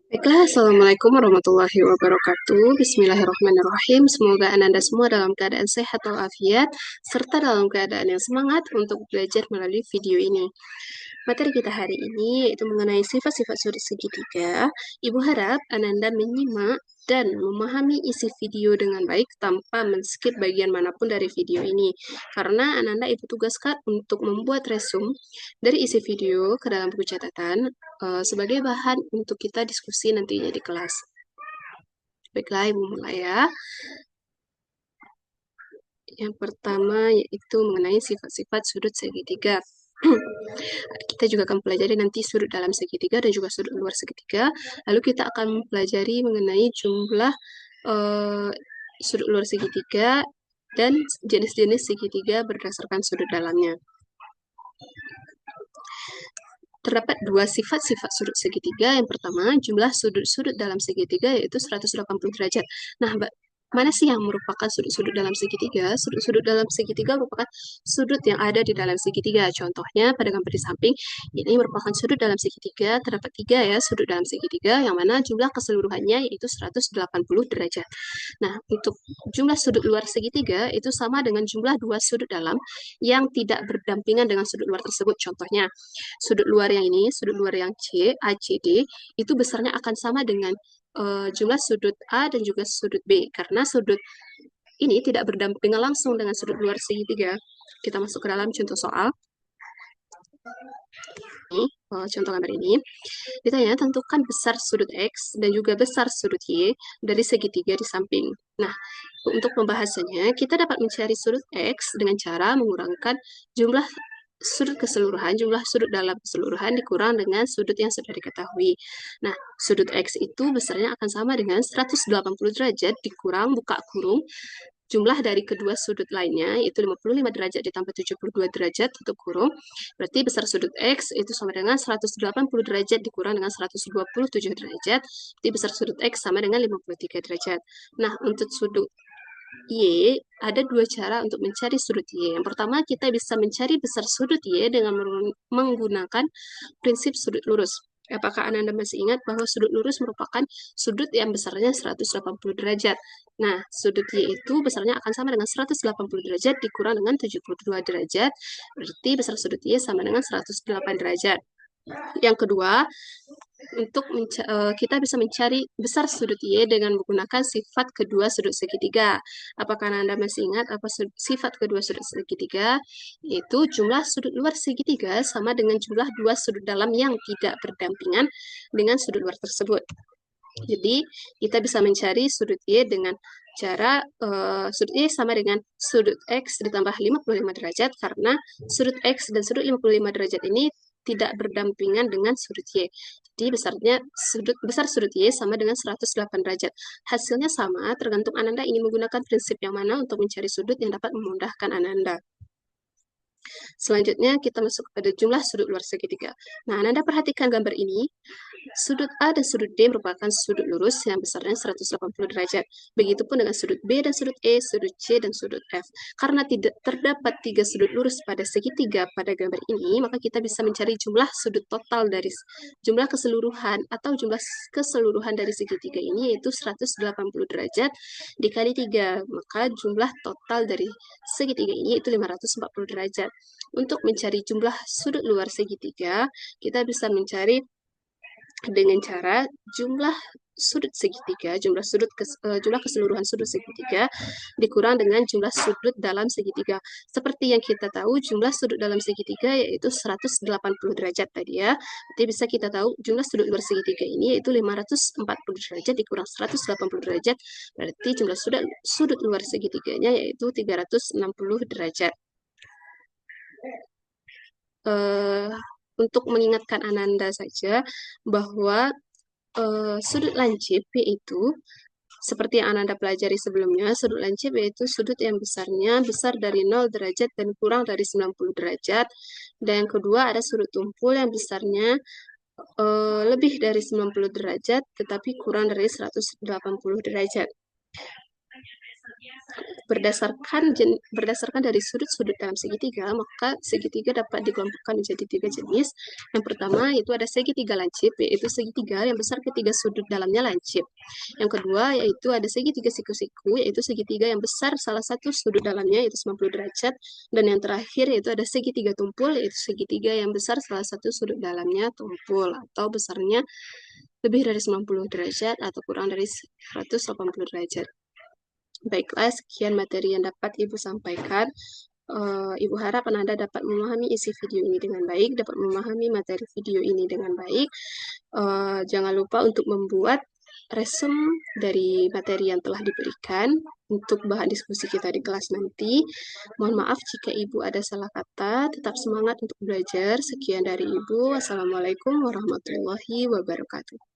Baiklah, Assalamualaikum warahmatullahi wabarakatuh. Bismillahirrahmanirrahim. Semoga Anda semua dalam keadaan sehat walafiat, serta dalam keadaan yang semangat untuk belajar melalui video ini. Materi kita hari ini yaitu mengenai sifat-sifat sudut segitiga. Ibu harap Ananda menyimak dan memahami isi video dengan baik tanpa men-skip bagian manapun dari video ini. Karena Ananda Ibu tugaskan untuk membuat resume dari isi video ke dalam buku catatan sebagai bahan untuk kita diskusi nantinya di kelas. Baiklah, Ibu mulai ya. Yang pertama yaitu mengenai sifat-sifat sudut segitiga. Kita juga akan pelajari nanti sudut dalam segitiga dan juga sudut luar segitiga. Lalu kita akan mempelajari mengenai jumlah sudut luar segitiga dan jenis-jenis segitiga berdasarkan sudut dalamnya. Terdapat dua sifat-sifat sudut segitiga. Yang pertama, jumlah sudut-sudut dalam segitiga yaitu 180 derajat. Nah, mana sih yang merupakan sudut-sudut dalam segitiga? Sudut-sudut dalam segitiga merupakan sudut yang ada di dalam segitiga. Contohnya pada gambar di samping, ini merupakan sudut dalam segitiga. Terdapat tiga ya sudut dalam segitiga, yang mana jumlah keseluruhannya yaitu 180 derajat. Nah, untuk jumlah sudut luar segitiga itu sama dengan jumlah dua sudut dalam yang tidak berdampingan dengan sudut luar tersebut. Contohnya, sudut luar yang ini, sudut luar yang C, ACD, itu besarnya akan sama dengan jumlah sudut A dan juga sudut B, karena sudut ini tidak berdampingan langsung dengan sudut luar segitiga. Kita masuk ke dalam contoh soal. Ini, contoh gambar ini, ditanya tentukan besar sudut X dan juga besar sudut Y dari segitiga di samping. Nah, untuk pembahasannya, kita dapat mencari sudut X dengan cara mengurangkan jumlah sudut keseluruhan, jumlah sudut dalam keseluruhan dikurang dengan sudut yang sudah diketahui. Nah, sudut X itu besarnya akan sama dengan 180 derajat dikurang buka kurung jumlah dari kedua sudut lainnya, yaitu 55 derajat ditambah 72 derajat tutup kurung. Berarti besar sudut X itu sama dengan 180 derajat dikurang dengan 127 derajat. Berarti besar sudut X sama dengan 53 derajat. Nah, untuk sudut Y, ada dua cara untuk mencari sudut Y. Yang pertama, kita bisa mencari besar sudut Y dengan menggunakan prinsip sudut lurus. Apakah Anda masih ingat bahwa sudut lurus merupakan sudut yang besarnya 180 derajat? Nah, sudut Y itu besarnya akan sama dengan 180 derajat dikurang dengan 72 derajat. Berarti besar sudut Y sama dengan 108 derajat. Yang kedua, untuk kita bisa mencari besar sudut Y dengan menggunakan sifat kedua sudut segitiga. Apakah Anda masih ingat apa sifat kedua sudut segitiga? Yaitu jumlah sudut luar segitiga sama dengan jumlah dua sudut dalam yang tidak berdampingan dengan sudut luar tersebut. Jadi, kita bisa mencari sudut Y dengan cara sudut Y sama dengan sudut X ditambah 55 derajat, karena sudut X dan sudut 55 derajat ini tidak berdampingan dengan sudut Y. Jadi besar sudut Y sama dengan 108 derajat. Hasilnya sama, tergantung Ananda ingin menggunakan prinsip yang mana untuk mencari sudut yang dapat memudahkan Ananda. Selanjutnya kita masuk pada jumlah sudut luar segitiga. Nah, Anda perhatikan gambar ini. Sudut A dan sudut D merupakan sudut lurus yang besarnya 180 derajat. Begitupun dengan sudut B dan sudut E, sudut C dan sudut F. Karena tidak terdapat tiga sudut lurus pada segitiga pada gambar ini, maka kita bisa mencari jumlah sudut total dari jumlah keseluruhan atau jumlah keseluruhan dari segitiga ini yaitu 180 derajat dikali 3. Maka jumlah total dari segitiga ini yaitu 540 derajat. Untuk mencari jumlah sudut luar segitiga, kita bisa mencari dengan cara jumlah sudut segitiga, jumlah keseluruhan sudut segitiga dikurang dengan jumlah sudut dalam segitiga. Seperti yang kita tahu, jumlah sudut dalam segitiga yaitu 180 derajat tadi ya. Jadi bisa kita tahu jumlah sudut luar segitiga ini yaitu 540 derajat dikurang 180 derajat, berarti jumlah sudut luar segitiganya yaitu 360 derajat. Untuk mengingatkan Ananda saja bahwa sudut lancip yaitu seperti yang Ananda pelajari sebelumnya, sudut lancip yaitu sudut yang besarnya besar dari 0 derajat dan kurang dari 90 derajat. Dan yang kedua ada sudut tumpul yang besarnya lebih dari 90 derajat tetapi kurang dari 180 derajat. Berdasarkan dari sudut-sudut dalam segitiga, maka segitiga dapat dikelompokkan menjadi 3 jenis. Yang pertama yaitu ada segitiga lancip, yaitu segitiga yang besar ketiga sudut dalamnya lancip. Yang kedua yaitu ada segitiga siku-siku, yaitu segitiga yang besar salah satu sudut dalamnya yaitu 90 derajat. Dan yang terakhir yaitu ada segitiga tumpul, yaitu segitiga yang besar salah satu sudut dalamnya tumpul atau besarnya lebih dari 90 derajat atau kurang dari 180 derajat. Baiklah, sekian materi yang dapat Ibu sampaikan. Ibu harap Anda dapat memahami isi video ini dengan baik, dapat memahami materi video ini dengan baik. Jangan lupa untuk membuat resume dari materi yang telah diberikan untuk bahan diskusi kita di kelas nanti. Mohon maaf jika Ibu ada salah kata, tetap semangat untuk belajar. Sekian dari Ibu. Wassalamualaikum warahmatullahi wabarakatuh.